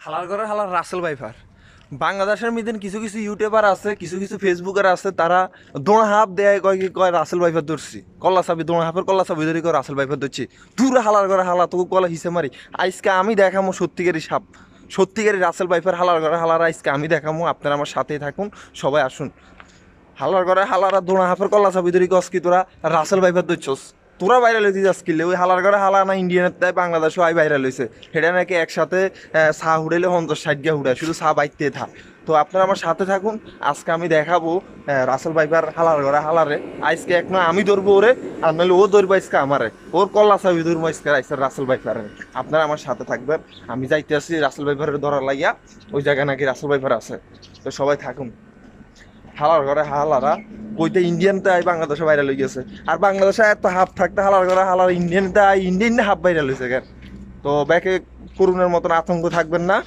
হালার করে হালার রাসেল ভাইফার বাংলাদেশের মধ্যে কিছু কিছু ইউটিউবার আছে, কিছু কিছু ফেসবুকার আছে, তারা দোড়া হাফ দেয়, কয় কি কয় রাসেল ভাইফার ধরছি, কল্লা চাবি দোড়া হাফের কল্লা চাবি ধরে কয় রাসেল ভাইফার ধরছি। দূরে হালার করে হালা তোকে কলা হিসে মারি। আজকে আমি দেখামো সত্যিকারই সাপ, সত্যিকারই রাসেল ভাইফার হালার করে হালার আজকে আমি দেখামো। আপনারা আমার সাথেই থাকুন, সবাই আসুন। হালার করে হালারা দোড়া হাফের কল্লা চাবি ধরে কস কি তোরা রাসেল ভাইফার ধরছস, তোরা ভাইরাল হয়েছিস আজকিলে। ওই হালার করে হালা না ইন্ডিয়ানের তাই বাংলাদেশও আই ভাইরাল হয়েছে। সেটা নাকি একসাথে চা হুড়াইলে 50-60 গিয়া হুড়ায়, শুধু চা বাইতে থাক। তো আপনারা আমার সাথে থাকুন, আজকে আমি দেখাবো রাসেল ভাইপার হালার করে হালারে। আজকে এক না আমি ধরবো ওরে, আর নাহলে ও ধরবো আজকে আমারে। ওর কল্লা চাবি ধরবো আজকে রাসেল ভাইপারে। আপনারা আমার সাথে থাকবেন, আমি যাইতে আসি রাসেল ভাইপারের ধরার লাগিয়া। ওই জায়গায় নাকি রাসেল ভাইপার আছে, তো সবাই থাকুন। হালার ঘরে হালারা কইতে ইন্ডিয়ানতে আই বাংলাদেশে ভাইরাল হয়ে গেছে। আর বাংলাদেশে এত হাফ থাকতে হালার ঘরে হালার ইন্ডিয়ানতে আই ইন্ডিয়ান হাফ ভাইরাল হয়েছে কেন? তো ব্যাকে করুণের মতন আতঙ্ক থাকবেন না।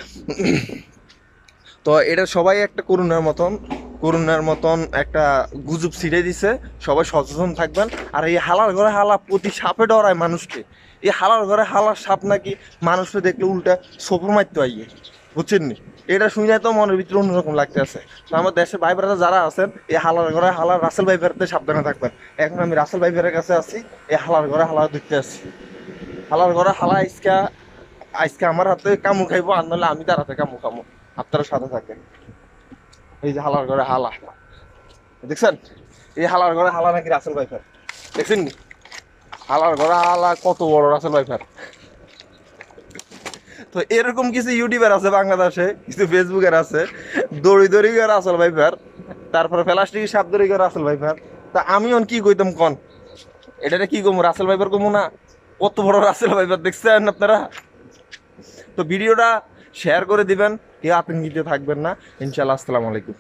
তো এটা সবাই একটা করুণার মতন একটা গুজব ছিঁড়ে দিছে। সবাই সচেতন থাকবেন। আর এই হালার ঘরে হালা প্রতি সাপে ডরায় মানুষকে। এই হালার ঘরে হালার সাপ নাকি মানুষকে দেখলে উল্টা সোফর মারতে আইয়ে, বুঝছেন নি? এটা শুনে তো মনের ভিতরে অন্যরকম লাগতে আছে। তো আমার দেশের ভাই বোনেরা যারা আছেন, এই হালার ঘরে হালার রাসেল ভাইপারতে সাবধানে থাকবেন। এখন আমি রাসেল ভাইপারের কাছে আছি, এই হালার ঘরে হালা দেখতে আছি। হালার ঘরে হালা আজকা আজকে আমার হাতে কামু খাইবো, আর নাহলে আমি তার হাতে কামু খামো। আপনারা সাথে থাকেন। এই যে হালার ঘরে হালা দেখছেন, এই হালার ঘরে হালা নাকি রাসেল ভাইপার, দেখছেন নি? হালার ঘরে হালা কত বড় রাসেল ভাইপার। তো এরকম কিছু ইউটিউবার আছে বাংলাদেশে, কিছু ফেসবুকার আছে, দড়ি দড়ি করে রাসেল ভাইপার, তারপরে প্লাস্টিকের সাপ দড়ি করে রাসেল ভাইপার। তা আমি অন কি কইতাম কন, এটা কি কমু? রাসেল ভাইপার কমু না? কত বড় রাসেল ভাইপার দেখছেন আপনারা? তো ভিডিওটা শেয়ার করে দিবেন, কেউ আতঙ্কিত থাকবেন না। ইনশাআল্লাহ। আসসালামু আলাইকুম।